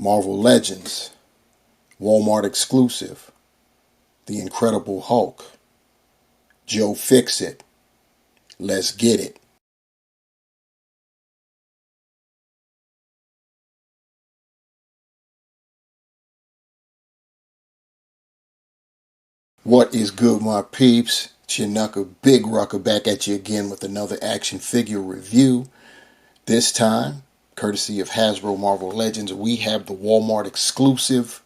Marvel Legends, Walmart exclusive, The Incredible Hulk, Joe Fixit. Let's get it. What is good, my peeps? Chinooka Big Rucker back at you again with another action figure review. This time, courtesy of Hasbro Marvel Legends, we have the Walmart exclusive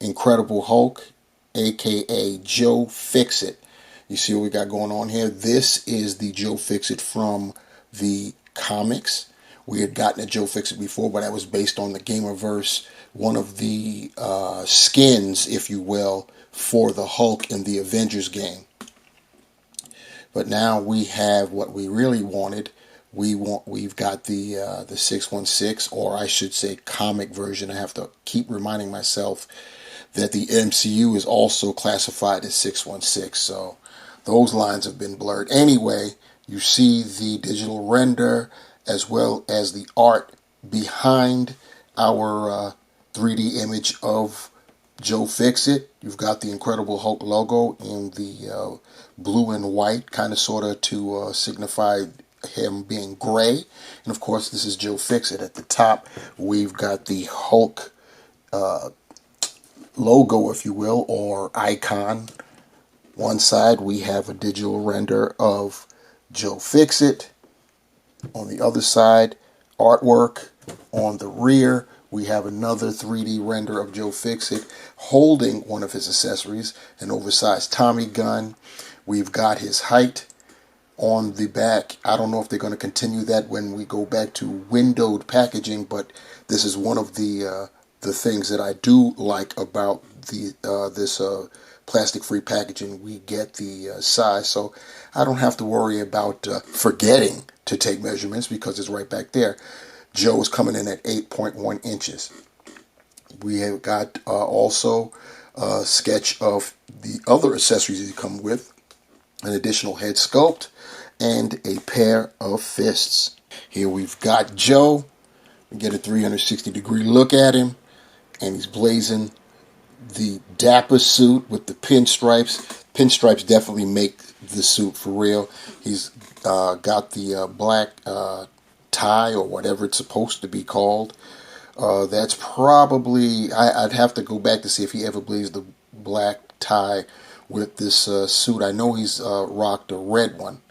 Incredible Hulk, aka Joe Fixit. You see what we got going on here? This is the Joe Fixit from the comics. We had gotten a Joe Fixit before, but that was based on the Gamerverse, one of the skins, if you will, for the Hulk in the Avengers game. But now we have what we really wanted. We've got the 616, or I should say comic version. I have to keep reminding myself that the MCU is also classified as 616, so those lines have been blurred. Anyway, you see the digital render as well as the art behind our 3D image of Joe Fixit. You've got the Incredible Hulk logo in the blue and white, kind of sort of to signify him being gray. And of course, this is Joe Fixit. At the top, we've got the Hulk logo, if you will, or icon. One side, we have a digital render of Joe Fixit. On the other side, artwork. On the rear, we have another 3D render of Joe Fixit holding one of his accessories, an oversized Tommy gun. We've got his height on the back. I don't know if they're going to continue that when we go back to windowed packaging, but this is one of the things that I do like about this plastic-free packaging. We get the size, so I don't have to worry about forgetting to take measurements because it's right back there. Joe is coming in at 8.1 inches. We have got also a sketch of the other accessories that come with, an additional head sculpt, and a pair of fists. Here we've got Joe. We get a 360-degree look at him, and he's blazing the dapper suit with the pinstripes. Pinstripes definitely make the suit for real. He's got the black tie, or whatever it's supposed to be called. That's probably, I'd have to go back to see if he ever blazed the black tie with this suit. I know he's rocked a red one,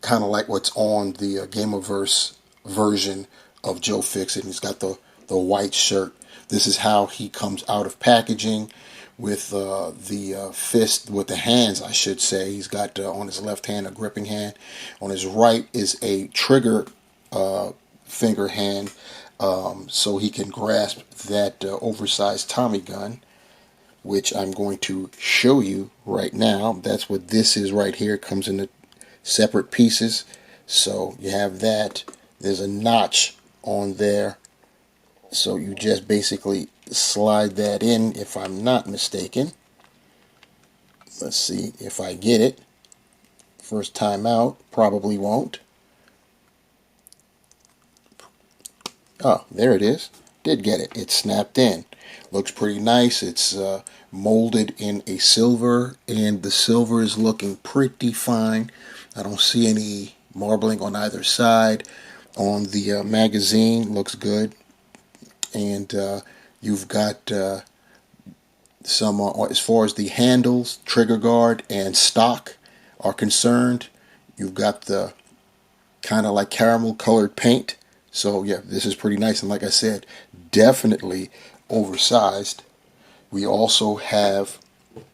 kind of like what's on the Gamerverse version of Joe Fixit. He's got the white shirt. This is how he comes out of packaging, with the fist, with the hands, I should say. He's got on his left hand a gripping hand. On his right is a trigger finger hand, so he can grasp that oversized Tommy gun, which I'm going to show you right now. That's what this is right here. It comes in the separate pieces. So you have that. There's a notch on there, so you just basically slide that in, if I'm not mistaken. Let's see if I get it. First time out, probably won't. Oh, there it is. Did get it. It's snapped in. Looks pretty nice. It's molded in a silver, and the silver is looking pretty fine. I don't see any marbling on either side. On the magazine, looks good. And you've got some, as far as the handles, trigger guard, and stock are concerned, you've got the kind of like caramel colored paint. So yeah, this is pretty nice, and like I said, definitely oversized. We also have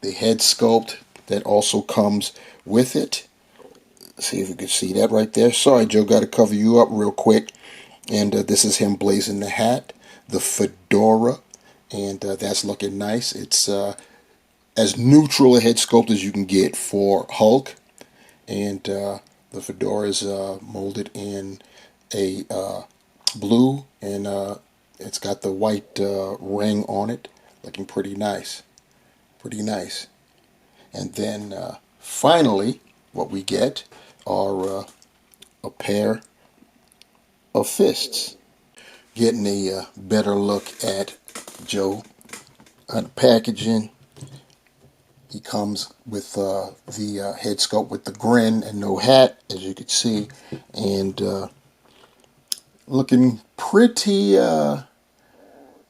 the head sculpt that also comes with it. See if you can see that right there. Sorry, Joe, got to cover you up real quick. And this is him blazing the hat, the fedora, and that's looking nice. It's as neutral a head sculpt as you can get for Hulk, and the fedora is molded in a blue, and it's got the white ring on it, looking pretty nice. Pretty nice. And then finally, what we get are a pair of fists. getting a better look at Joe. The packaging, he comes with the head sculpt with the grin and no hat, as you can see, and looking pretty, I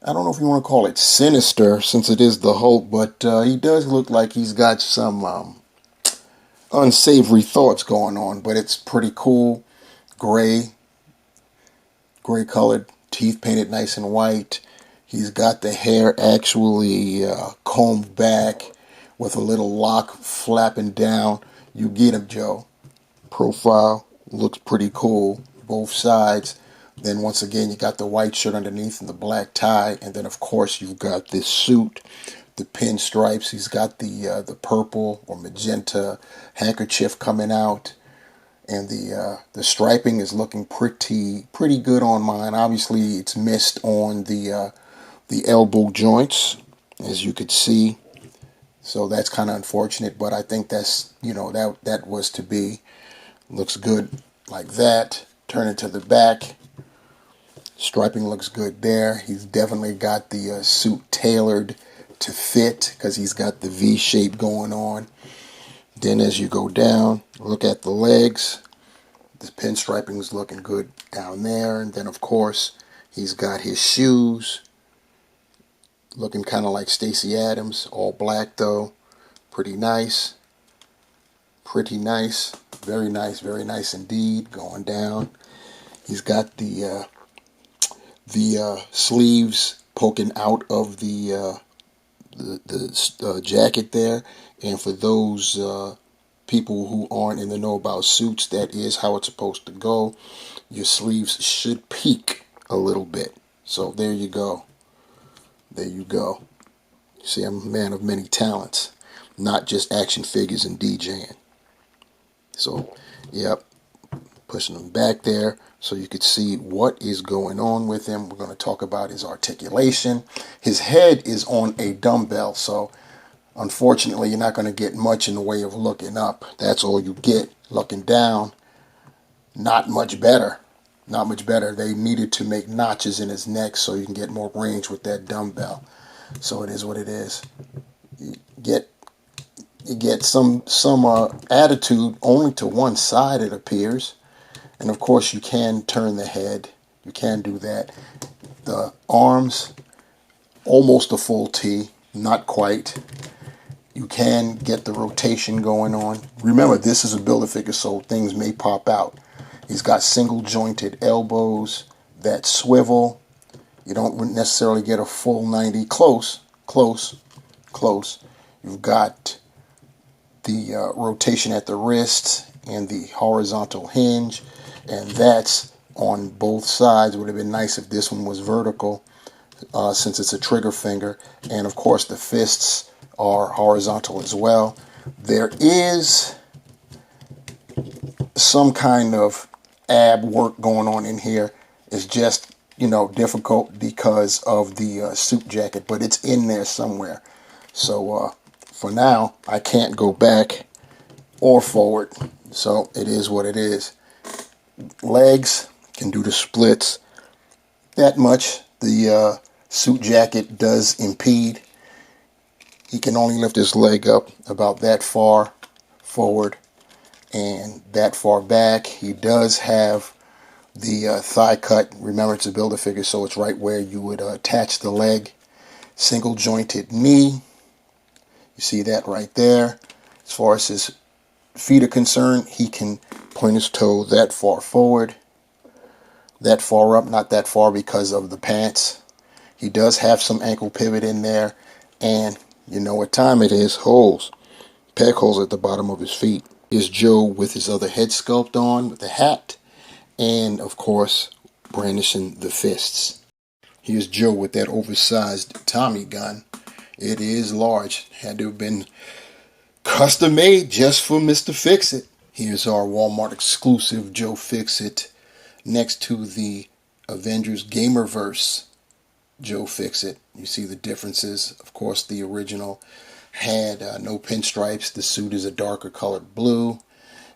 don't know if you want to call it sinister, since it is the Hulk, but he does look like he's got some unsavory thoughts going on, but it's pretty cool. Gray colored, teeth painted nice and white. He's got the hair actually combed back with a little lock flapping down. You get him, Joe. Profile looks pretty cool, both sides. Then once again, you got the white shirt underneath and the black tie, and then of course you've got this suit, the pinstripes. He's got the purple or magenta handkerchief coming out, and the striping is looking pretty good on mine. Obviously, it's missed on the elbow joints, as you could see. So that's kind of unfortunate, but I think that's, that was to be. Looks good like that. Turn it to the back. Striping looks good there. He's definitely got the suit tailored to fit because he's got the V shape going on. Then as you go down, look at the legs. The pinstriping is looking good down there. And then of course, he's got his shoes. Looking kind of like Stacey Adams. All black though. Pretty nice. Pretty nice. Very nice indeed. Going down. He's got the sleeves poking out of the jacket there, and for those people who aren't in the know about suits, that is how it's supposed to go. Your sleeves should peak a little bit. So there you go. There you go. See, I'm a man of many talents, not just action figures and DJing. So, yep, pushing them back there so you could see what is going on with him. We're going to talk about his articulation. His head is on a dumbbell, so unfortunately you're not going to get much in the way of looking up. That's all you get. Looking down, not much better. Not much better. They needed to make notches in his neck so you can get more range with that dumbbell. So it is what it is. You get some attitude only to one side, it appears. And of course you can turn the head. You can do that. The arms, almost a full T, not quite. You can get the rotation going on. Remember, this is a Build-A-Figure, so things may pop out. He's got single jointed elbows that swivel. You don't necessarily get a full 90. Close. You've got the rotation at the wrist and the horizontal hinge, and that's on both sides. Would have been nice if this one was vertical, since it's a trigger finger. And of course the fists are horizontal as well. There is some kind of ab work going on in here. It's just, difficult because of the suit jacket, but it's in there somewhere. So for now, I can't go back or forward. So it is what it is. Legs can do the splits. That much. The suit jacket does impede. He can only lift his leg up about that far forward and that far back. He does have the thigh cut. Remember, it's a Build-A-Figure, so it's right where you would attach the leg. Single jointed knee. You see that right there. As far as his feet are concerned, he can point his toe that far forward, that far up, not that far because of the pants. He does have some ankle pivot in there, and you know what time it is. Holes, peg holes at the bottom of his feet. Here's Joe with his other head sculpt on, with the hat, and of course brandishing the fists. Here's Joe with that oversized Tommy gun. It is large. Had to have been custom made just for Mr. Fixit. Here's our Walmart exclusive Joe Fixit next to the Avengers Gamerverse Joe Fixit. You see the differences. Of course, the original had no pinstripes. The suit is a darker colored blue,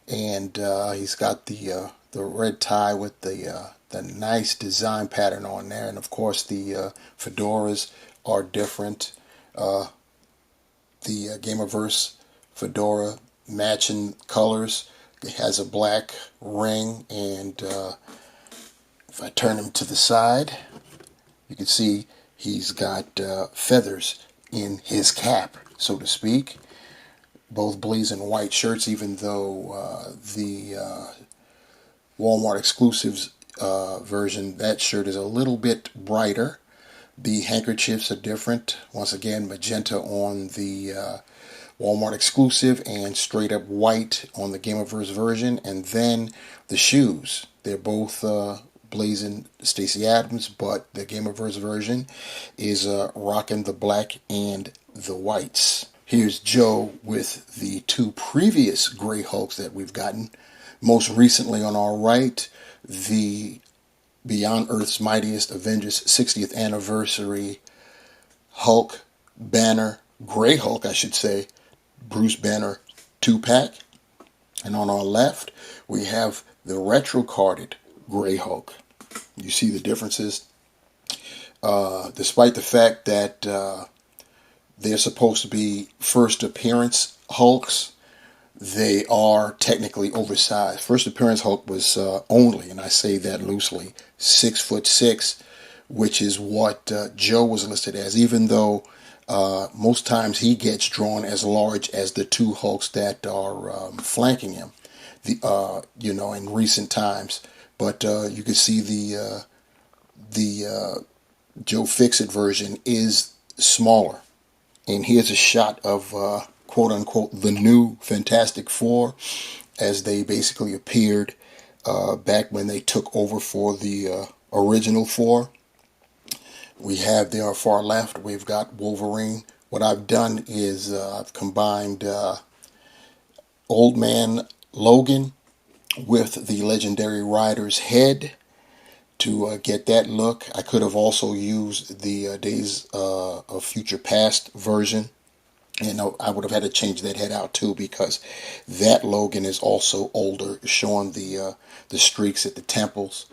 and he's got the red tie with the the nice design pattern on there. And of course the fedoras are different. The Gamerverse fedora matching colors. It has a black ring, and if I turn him to the side, you can see he's got feathers in his cap, so to speak. Both blazing white shirts, even though the Walmart exclusives version, that shirt is a little bit brighter. The handkerchiefs are different. Once again, magenta on the Walmart exclusive and straight up white on the Gamerverse version. And then the shoes. They're both blazing Stacey Adams, but the Gamerverse version is rocking the black and the whites. Here's Joe with the two previous Gray Hulks that we've gotten. Most recently on our right, the Beyond Earth's Mightiest Avengers 60th Anniversary Hulk Banner, Gray Hulk I should say, Bruce Banner 2-pack. And on our left, we have the retro-carded Gray Hulk. You see the differences? Despite the fact that they're supposed to be first appearance Hulks, they are technically oversized. First appearance Hulk was only, and I say that loosely, 6'6", which is what Joe was listed as, even though most times he gets drawn as large as the two Hulks that are flanking him, in recent times. But you can see the Joe Fixit version is smaller. And here's a shot of quote unquote the new Fantastic Four as they basically appeared back when they took over for the original four. We have there on far left, we've got Wolverine. What I've done is I've combined Old Man Logan with the Legendary Rider's head to get that look. I could have also used the Days of Future Past version, and I would have had to change that head out too, because that Logan is also older, showing the streaks at the temples.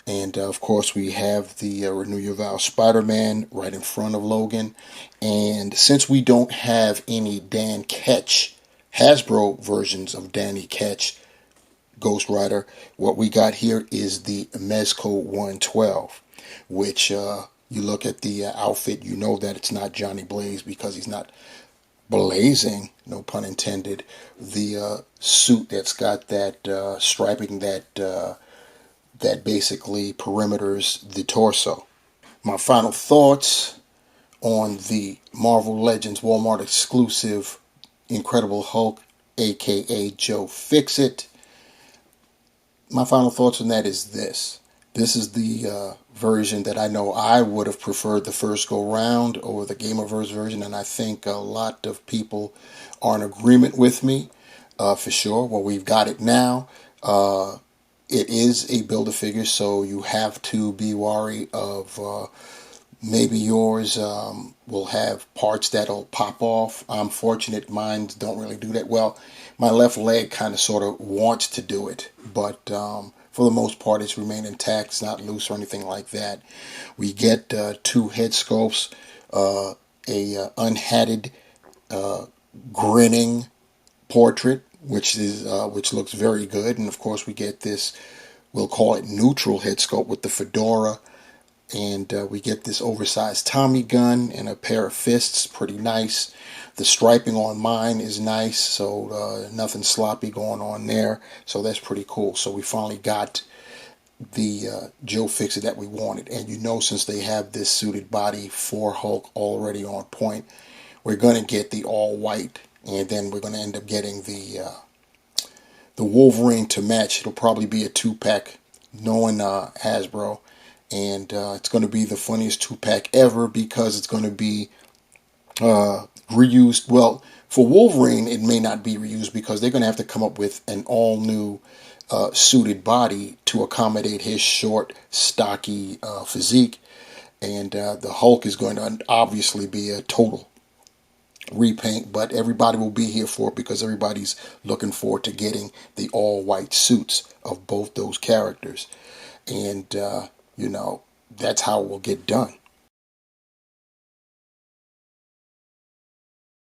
And of course we have the Renew Your Vow Spider-Man right in front of Logan. And since we don't have any Dan Ketch Hasbro versions of Danny Ketch Ghost Rider, what we got here is the Mezco 112, which you look at the outfit, you know that it's not Johnny Blaze, because he's not blazing, no pun intended, the suit that's got that striping that basically perimeters the torso. My final thoughts on the Marvel Legends Walmart exclusive Incredible Hulk, aka Joe Fixit. My final thoughts on that is this. This is the version that I know I would have preferred the first go round over the Gamerverse version, and I think a lot of people are in agreement with me for sure. Well, we've got it now. It is a Build-A-Figure, so you have to be wary of maybe yours will have parts that'll pop off. I'm fortunate mine don't really do that. Well, my left leg kind of sort of wants to do it, but for the most part it's remained intact. It's not loose or anything like that. We get two head sculpts, a unhatted grinning portrait, which looks very good, and of course we get this, we'll call it neutral head sculpt with the fedora, and we get this oversized Tommy gun and a pair of fists, pretty nice. The striping on mine is nice, so nothing sloppy going on there, so that's pretty cool. So we finally got the Joe Fixit that we wanted, and since they have this suited body for Hulk already on point, we're going to get the all white, and then we're going to end up getting the Wolverine to match. It'll probably be a 2-pack, knowing Hasbro, and it's going to be the funniest 2-pack ever, because it's going to be reused. Well, for Wolverine it may not be reused, because they're going to have to come up with an all new suited body to accommodate his short, stocky physique, and the Hulk is going to obviously be a total repaint, but everybody will be here for it, because everybody's looking forward to getting the all white suits of both those characters. And, that's how it will get done.